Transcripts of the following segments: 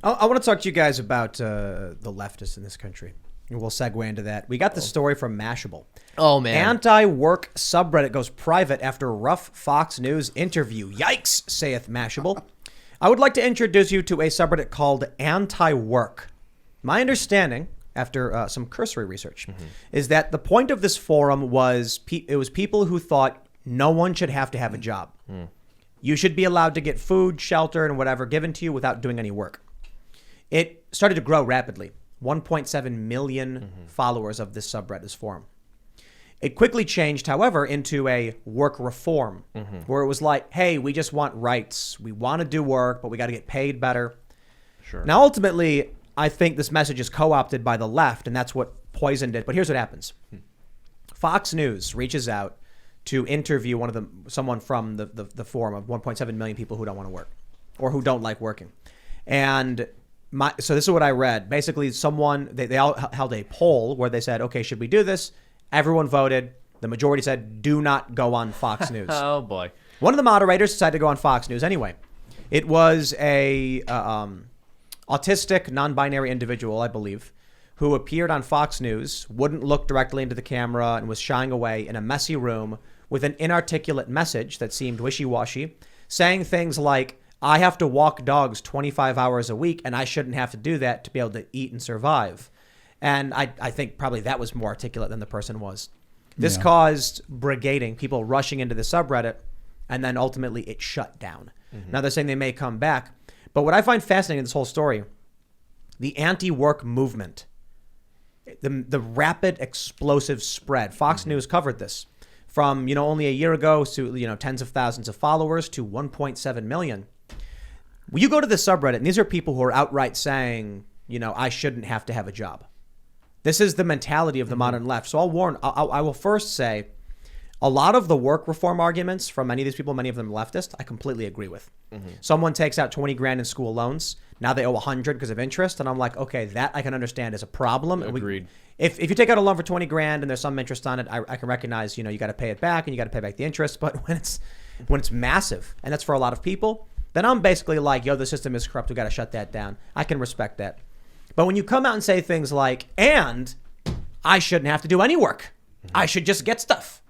I want to talk to you guys about the leftists in this country. And we'll segue into that. We got the story from Mashable. Oh, man. Anti-work subreddit goes private after rough Fox News interview. Yikes, saith Mashable. I would like to introduce you to a subreddit called Anti-Work. My understanding, after some cursory research, is that the point of this forum was it was people who thought no one should have to have a job. You should be allowed to get food, shelter, and whatever given to you without doing any work. It started to grow rapidly. 1.7 million followers of this subreddit forum. It quickly changed, however, into a work reform, where it was like, hey, we just want rights. We want to do work, but we got to get paid better. Sure. Now, ultimately, I think this message is co-opted by the left, and that's what poisoned it. But here's what happens. Fox News reaches out to interview someone from the forum of 1.7 million people who don't want to work or who don't like working. And so this is what I read. Basically, they all held a poll where they said, okay, should we do this? Everyone voted. The majority said, do not go on Fox News. Oh, boy. One of the moderators decided to go on Fox News anyway. It was a autistic, non-binary individual, I believe, who appeared on Fox News, wouldn't look directly into the camera, and was shying away in a messy room with an inarticulate message that seemed wishy-washy, saying things like, I have to walk dogs 25 hours a week, and I shouldn't have to do that to be able to eat and survive. And I think probably that was more articulate than the person was. This caused brigading, people rushing into the subreddit, and then ultimately it shut down. Now they're saying they may come back. But what I find fascinating in this whole story, the anti-work movement, the rapid explosive spread. Fox News covered this from, only a year ago to, tens of thousands of followers to 1.7 million. Well, you go to the subreddit, and these are people who are outright saying, I shouldn't have to have a job. This is the mentality of the modern left. So I will first say, a lot of the work reform arguments from many of these people, many of them leftist, I completely agree with. Someone takes out 20 grand in school loans. Now they owe 100 because of interest. And I'm like, okay, that I can understand as a problem. Agreed. If you take out a loan for 20 grand and there's some interest on it, I can recognize, you got to pay it back and you got to pay back the interest. But when it's massive, and that's for a lot of people, then I'm basically like, the system is corrupt. We got to shut that down. I can respect that. But when you come out and say things like, and I shouldn't have to do any work. I should just get stuff.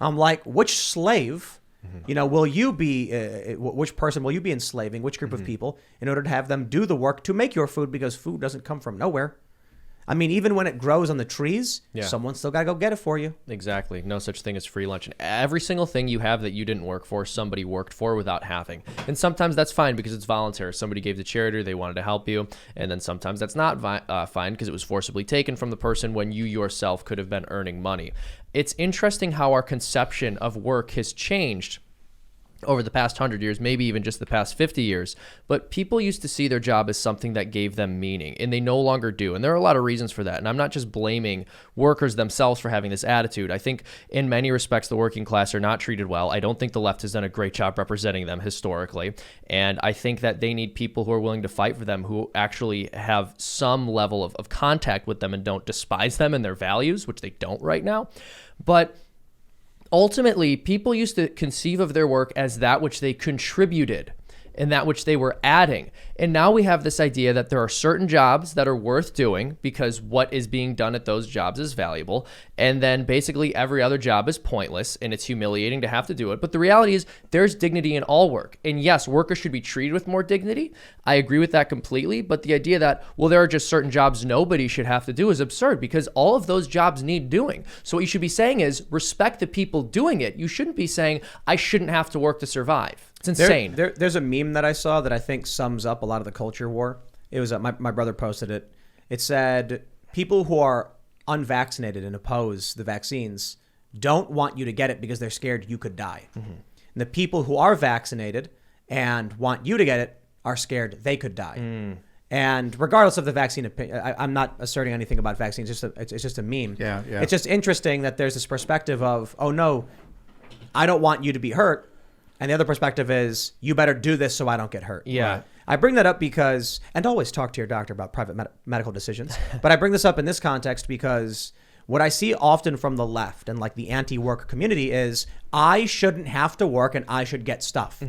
I'm like, which slave, will you be, which person will you be enslaving, which group of people in order to have them do the work to make your food, because food doesn't come from nowhere. I mean, even when it grows on the trees, someone's still got to go get it for you. Exactly. No such thing as free lunch. And every single thing you have that you didn't work for, somebody worked for without having. And sometimes that's fine because it's voluntary. Somebody gave to charity, they wanted to help you. And then sometimes that's not fine because it was forcibly taken from the person when you yourself could have been earning money. It's interesting how our conception of work has changed over the past 100 years, maybe even just the past 50 years. But people used to see their job as something that gave them meaning, and they no longer do. And there are a lot of reasons for that. And I'm not just blaming workers themselves for having this attitude. I think in many respects, the working class are not treated well. I don't think the left has done a great job representing them historically. And I think that they need people who are willing to fight for them, who actually have some level of contact with them and don't despise them and their values, which they don't right now. But ultimately, people used to conceive of their work as that which they contributed and that which they were adding. And now we have this idea that there are certain jobs that are worth doing because what is being done at those jobs is valuable. And then basically every other job is pointless and it's humiliating to have to do it. But the reality is there's dignity in all work. And yes, workers should be treated with more dignity. I agree with that completely. But the idea that, there are just certain jobs nobody should have to do is absurd because all of those jobs need doing. So what you should be saying is respect the people doing it. You shouldn't be saying, I shouldn't have to work to survive. It's insane. There's a meme that I saw that I think sums up a lot of the culture war. It was my brother posted it. It said people who are unvaccinated and oppose the vaccines don't want you to get it because they're scared you could die. And the people who are vaccinated and want you to get it are scared they could die. And regardless of the vaccine opinion, I'm not asserting anything about vaccines. It's just a meme. Yeah. It's just interesting that there's this perspective of, oh no, I don't want you to be hurt. And the other perspective is, you better do this so I don't get hurt. Yeah. Right? I bring that up because, and always talk to your doctor about private medical decisions, but I bring this up in this context because what I see often from the left and like the anti-work community is, I shouldn't have to work and I should get stuff.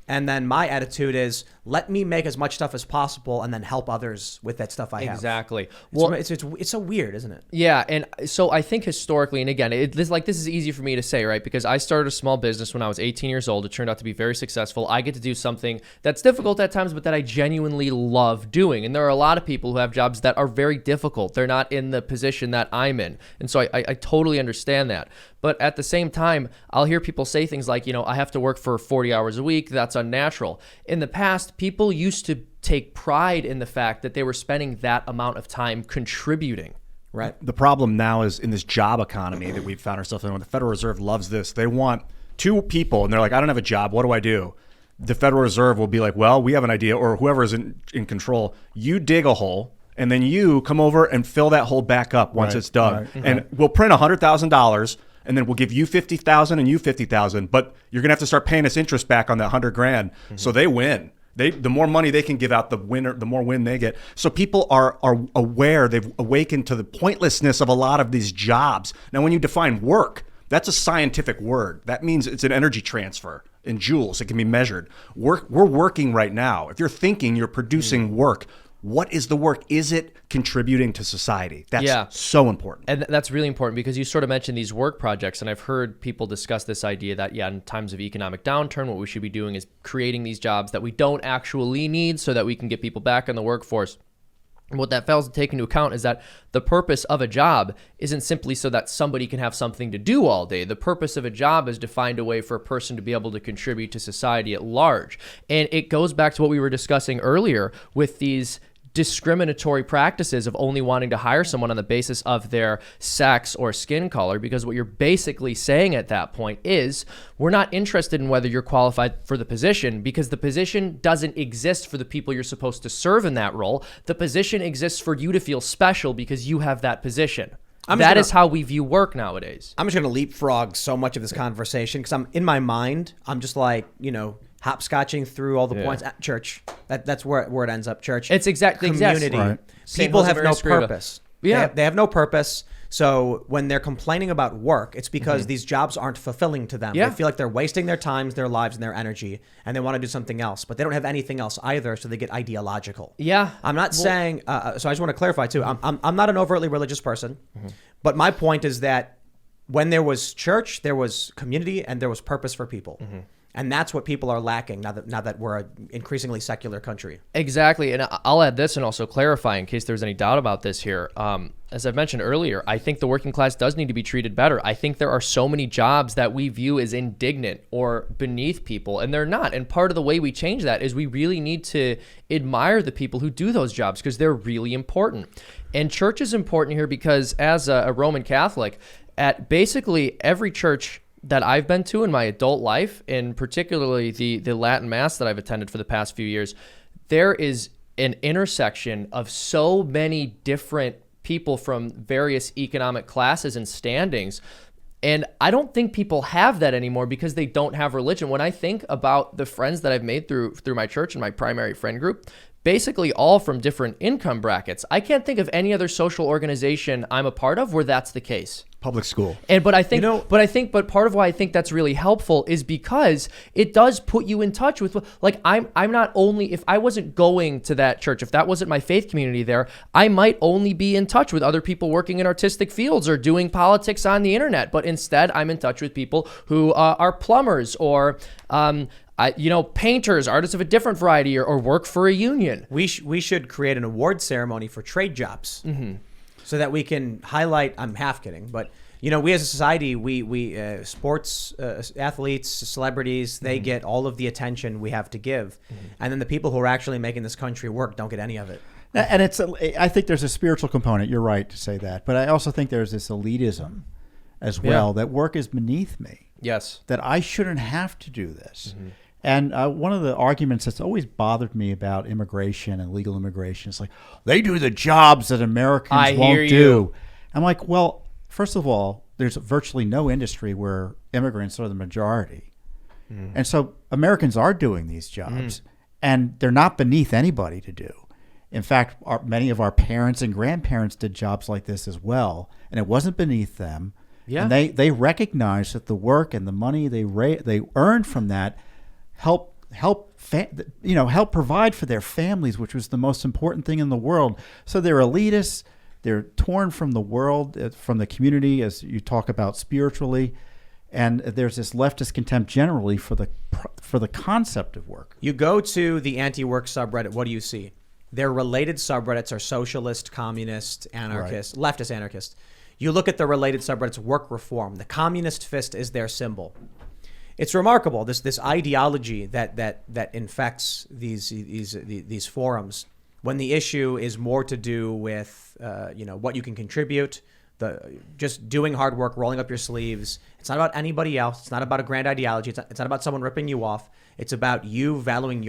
And then my attitude is, let me make as much stuff as possible and then help others with that stuff I have. Exactly. Well, it's so weird, isn't it? Yeah, and so I think historically, and again, this is easy for me to say, right? Because I started a small business when I was 18 years old. It turned out to be very successful. I get to do something that's difficult at times, but that I genuinely love doing. And there are a lot of people who have jobs that are very difficult. They're not in the position that I'm in. And so I totally understand that. But at the same time, I'll hear people say things like, I have to work for 40 hours a week. That's unnatural. In the past, people used to take pride in the fact that they were spending that amount of time contributing. Right. The problem now is in this job economy that we've found ourselves in. When the Federal Reserve loves this, they want two people, and they're like, I don't have a job. What do I do? The Federal Reserve will be like, well, we have an idea, or whoever is in control. You dig a hole, and then you come over and fill that hole back up once it's dug. Right. And we'll print $100,000. And then we'll give you 50,000 and you 50,000, but you're gonna have to start paying us interest back on that $100,000. So they win. The more money they can give out, the more win they get. So people are aware. They've awakened to the pointlessness of a lot of these jobs. Now, when you define work, that's a scientific word. That means it's an energy transfer in joules. It can be measured. We're working right now. If you're thinking, you're producing work. What is the work? Is it contributing to society? That's so important. And that's really important because you sort of mentioned these work projects, and I've heard people discuss this idea that, in times of economic downturn, what we should be doing is creating these jobs that we don't actually need so that we can get people back in the workforce. And what that fails to take into account is that the purpose of a job isn't simply so that somebody can have something to do all day. The purpose of a job is to find a way for a person to be able to contribute to society at large. And it goes back to what we were discussing earlier with these discriminatory practices of only wanting to hire someone on the basis of their sex or skin color, because what you're basically saying at that point is we're not interested in whether you're qualified for the position, because the position doesn't exist for the people you're supposed to serve in that role. The position exists for you to feel special because you have that position. That is how we view work nowadays. I'm just going to leapfrog so much of this conversation because in my mind, I'm just like, hopscotching through all the points at church. That's where it ends up. Church. It's exactly community. Right. People have no purpose. Yeah, they have no purpose. So when they're complaining about work, it's because these jobs aren't fulfilling to them. Yeah. They feel like they're wasting their times, their lives, and their energy, and they want to do something else. But they don't have anything else either, so they get ideological. Yeah, I'm not saying. So I just want to clarify too. I'm not an overtly religious person, but my point is that when there was church, there was community, and there was purpose for people. And that's what people are lacking now that we're an increasingly secular country. Exactly. And I'll add this and also clarify in case there's any doubt about this here. As I've mentioned earlier, I think the working class does need to be treated better. I think there are so many jobs that we view as indignant or beneath people, and they're not. And part of the way we change that is we really need to admire the people who do those jobs because they're really important. And church is important here because as a Roman Catholic, at basically every church that I've been to in my adult life, and particularly the Latin Mass that I've attended for the past few years, there is an intersection of so many different people from various economic classes and standings. And I don't think people have that anymore because they don't have religion. When I think about the friends that I've made through my church and my primary friend group, basically all from different income brackets. I can't think of any other social organization I'm a part of where that's the case. Public school. But part of why I think that's really helpful is because it does put you in touch with, like, I'm not only, if I wasn't going to that church, if that wasn't my faith community there, I might only be in touch with other people working in artistic fields or doing politics on the internet. But instead, I'm in touch with people who are plumbers or, painters, artists of a different variety, or work for a union. We should create an award ceremony for trade jobs. So that we can highlight, I'm half kidding, but we as a society, we sports athletes, celebrities, they get all of the attention we have to give. And then the people who are actually making this country work don't get any of it. And I think there's a spiritual component. You're right to say that. But I also think there's this elitism as well, that work is beneath me. Yes. That I shouldn't have to do this. And one of the arguments that's always bothered me about immigration and legal immigration is like, they do the jobs that Americans won't do. I'm like, well, first of all, there's virtually no industry where immigrants are the majority. And so Americans are doing these jobs, and they're not beneath anybody to do. In fact, many of our parents and grandparents did jobs like this as well, and it wasn't beneath them. Yeah. And they recognized that the work and the money they earned from that help help help provide for their families, which was the most important thing in the world. So they're elitists. They're torn from the world, from the community, as you talk about spiritually. And there's this leftist contempt generally for the concept of work. You go to the anti-work subreddit, what do you see? Their related subreddits are socialist, communist, anarchist, leftist anarchist. You look at the related subreddits, work reform. The communist fist is their symbol. It's remarkable, this ideology that infects these forums, when the issue is more to do with what you can contribute, just doing hard work, rolling up your sleeves. It's not about anybody else. It's not about a grand ideology. It's not about someone ripping you off. It's about you valuing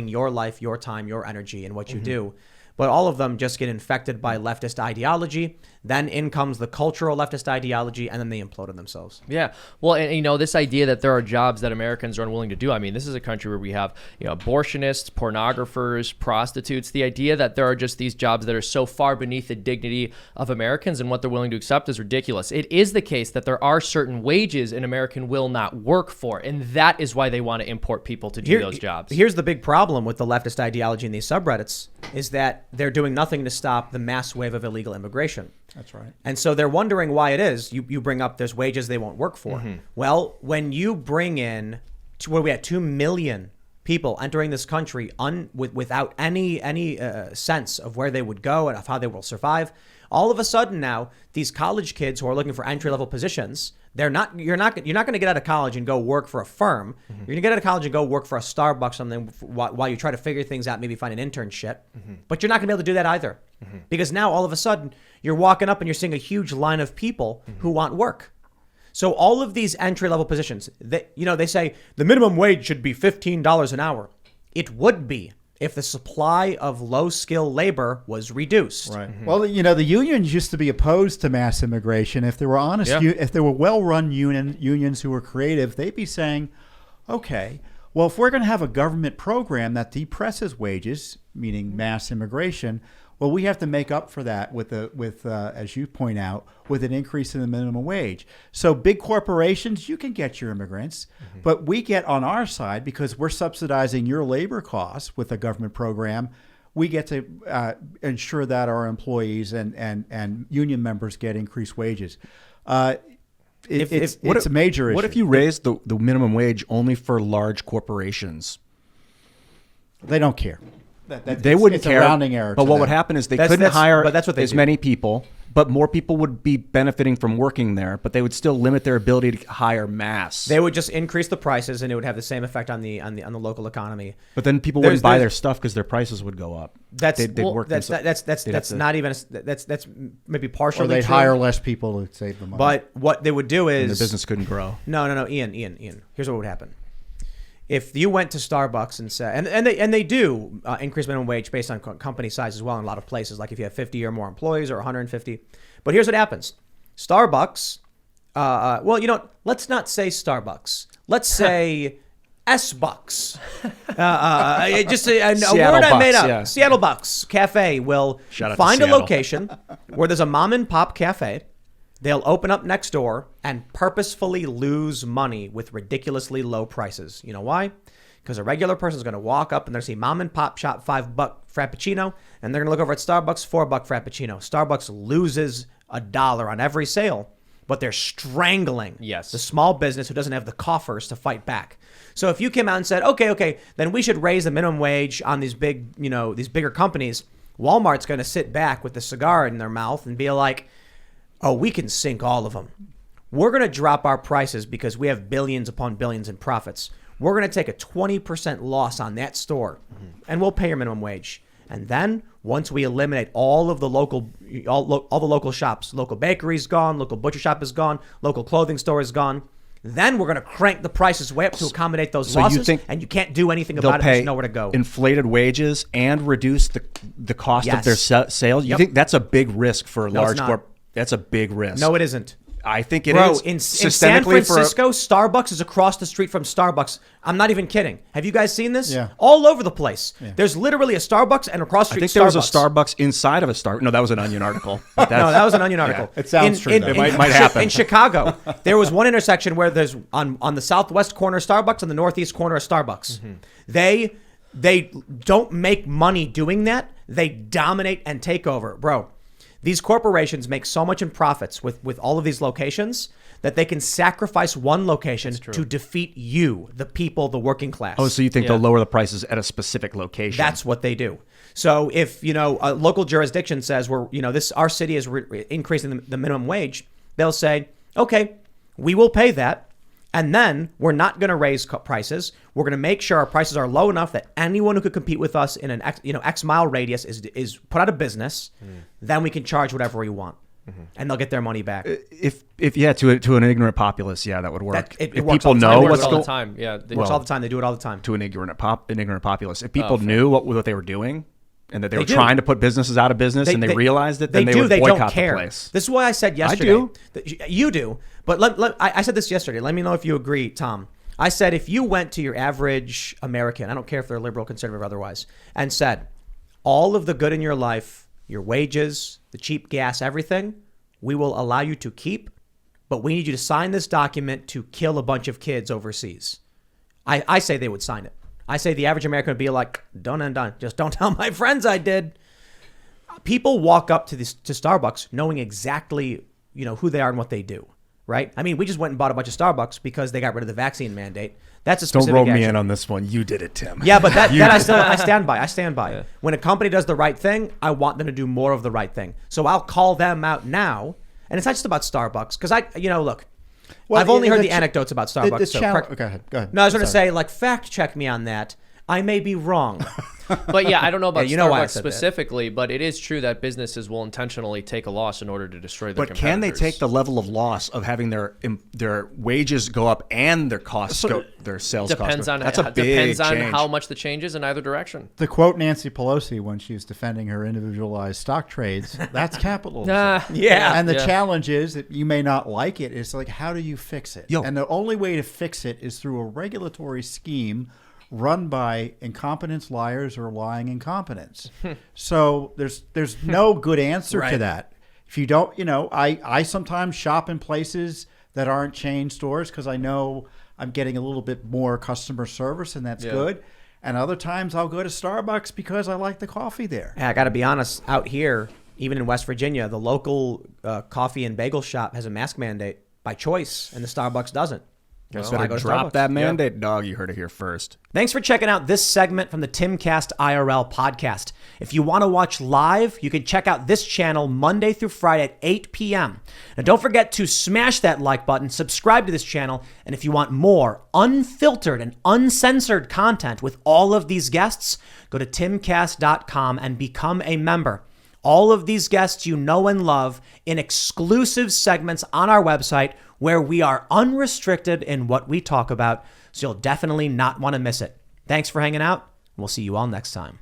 your life, your time, your energy, and what you do. But all of them just get infected by leftist ideology. Then in comes the cultural leftist ideology, and then they implode on themselves. Yeah. Well, and this idea that there are jobs that Americans are unwilling to do. I mean, this is a country where we have, abortionists, pornographers, prostitutes. The idea that there are just these jobs that are so far beneath the dignity of Americans and what they're willing to accept is ridiculous. It is the case that there are certain wages an American will not work for, and that is why they want to import people to do those jobs. Here's the big problem with the leftist ideology in these subreddits is that they're doing nothing to stop the mass wave of illegal immigration. That's right. And so they're wondering why it is. You bring up there's wages they won't work for. Well, when you bring in, where we had 2 million people entering this country without any sense of where they would go and of how they will survive, all of a sudden now these college kids who are looking for entry-level positions, you're not going to get out of college and go work for a firm. You're going to get out of college and go work for a Starbucks something while you try to figure things out, maybe find an internship. But you're not going to be able to do that either. Because now all of a sudden you're walking up and you're seeing a huge line of people who want work. So all of these entry-level positions, they say the minimum wage should be $15 an hour. It would be if the supply of low-skill labor was reduced. Right. Well, the unions used to be opposed to mass immigration. If there were honest, if there were well-run unions who were creative, they'd be saying, okay, well, if we're going to have a government program that depresses wages, meaning mass immigration, well, we have to make up for that with as you point out, with an increase in the minimum wage. So big corporations, you can get your immigrants, but we get on our side, because we're subsidizing your labor costs with a government program, we get to ensure that our employees and union members get increased wages. It's a major issue. What if you raise the minimum wage only for large corporations? They don't care. They wouldn't care. It's a rounding error. But what would happen is they couldn't hire as many people, but more people would be benefiting from working there, but they would still limit their ability to hire mass. They would just increase the prices, and it would have the same effect on the local economy. But then people wouldn't buy their stuff because their prices would go up. That's not even that's maybe partially. Or they'd true. hire less people to save the money. But what they would do is and the business couldn't grow. No, Ian. Here's what would happen. If you went to Starbucks and said, and they do increase minimum wage based on company size as well in a lot of places, like if you have 50 or more employees or 150. But here's what happens. Starbucks, let's not say Starbucks. Let's say S-Bucks. Just a word I made up. Yeah. Seattle Bucks Cafe will find a location where there's a mom and pop cafe. They'll open up next door and purposefully lose money with ridiculously low prices. You know why? Because a regular person is going to walk up and they're going to see mom and pop shop $5 Frappuccino, and they're going to look over at Starbucks, $4 Frappuccino. Starbucks loses $1 on every sale, but they're strangling the small business who doesn't have the coffers to fight back. So if you came out and said, okay, then we should raise the minimum wage on these these bigger companies, Walmart's going to sit back with the cigar in their mouth and be like, oh, we can sink all of them. We're going to drop our prices because we have billions upon billions in profits. We're going to take a 20% loss on that store, and we'll pay your minimum wage. And then once we eliminate all the local shops, local bakeries gone, local butcher shop is gone, local clothing store is gone, then we're going to crank the prices way up to accommodate those losses, and you can't do anything about it. There's nowhere to go. Inflated wages and reduce the cost of their sales. You think that's a big risk for a large corp? That's a big risk. No, it isn't. I think it Bro, is. in San Francisco, Starbucks is across the street from Starbucks. I'm not even kidding. Have you guys seen this? Yeah. All over the place. Yeah. There's literally a Starbucks and across the street I think there was a Starbucks inside of a Starbucks. No, that was an Onion article. No, that was an Onion article. It sounds true. It might happen. In Chicago, there was one intersection where there's on the southwest corner of Starbucks and the northeast corner of Starbucks. They don't make money doing that. They dominate and take over. Bro, these corporations make so much in profits with all of these locations that they can sacrifice one location to defeat you, the people, the working class. Oh, so you think they'll lower the prices at a specific location? That's what they do. So if, a local jurisdiction says our city is increasing the minimum wage, they'll say, okay, we will pay that. And then we're not going to raise prices. We're going to make sure our prices are low enough that anyone who could compete with us in an X mile radius is put out of business. Then we can charge whatever we want, and they'll get their money back. If to an ignorant populace, that would work. It if works people all the time. know It works what's all going the time. Yeah, It works all the time. They do it all the time. To an ignorant populace, if people knew what they were doing and that they were do. trying to put businesses out of business and they realized it, then they would boycott don't care. the place. This is why I said yesterday. I do. You do. But I said this yesterday. Let me know if you agree, Tom. I said if you went to your average American, I don't care if they're liberal, conservative, or otherwise, and said, all of the good in your life, your wages, the cheap gas, everything, we will allow you to keep, but we need you to sign this document to kill a bunch of kids overseas. I say they would sign it. I say the average American would be like, done and done. Just don't tell my friends I did. People walk up to Starbucks knowing exactly, who they are and what they do. Right? I mean, we just went and bought a bunch of Starbucks because they got rid of the vaccine mandate. That's a specific Don't roll action. me in on this one. You did it, Tim. Yeah, but that I stand by. I stand by. Yeah. When a company does the right thing, I want them to do more of the right thing. So I'll call them out now. And it's not just about Starbucks. Because look, I've only heard the anecdotes about Starbucks. Go ahead. No, I was going to say, fact check me on that. I may be wrong. But I don't know about Starbucks that. specifically, but it is true that businesses will intentionally take a loss in order to destroy their competitors. But can they take the level of loss of having their wages go up and their costs their sales costs go up? That's a big depends on change. how much the change is in either direction. To quote Nancy Pelosi when she was defending her individualized stock trades, that's capitalism. Yeah. And the challenge is that you may not like it. It's like, how do you fix it? And the only way to fix it is through a regulatory scheme run by incompetence liars or lying incompetence. So there's no good answer to that. If you don't, I sometimes shop in places that aren't chain stores because I know I'm getting a little bit more customer service and that's good. And other times I'll go to Starbucks because I like the coffee there. I got to be honest, out here, even in West Virginia, the local coffee and bagel shop has a mask mandate by choice and the Starbucks doesn't. So I go drop that mandate, dog. You heard it here first. Thanks for checking out this segment from the Timcast IRL podcast. If you want to watch live, you can check out this channel Monday through Friday at 8 p.m. And don't forget to smash that like button, subscribe to this channel, and if you want more unfiltered and uncensored content with all of these guests, go to timcast.com and become a member. All of these guests you know and love in exclusive segments on our website where we are unrestricted in what we talk about, so you'll definitely not want to miss it. Thanks for hanging out. We'll see you all next time.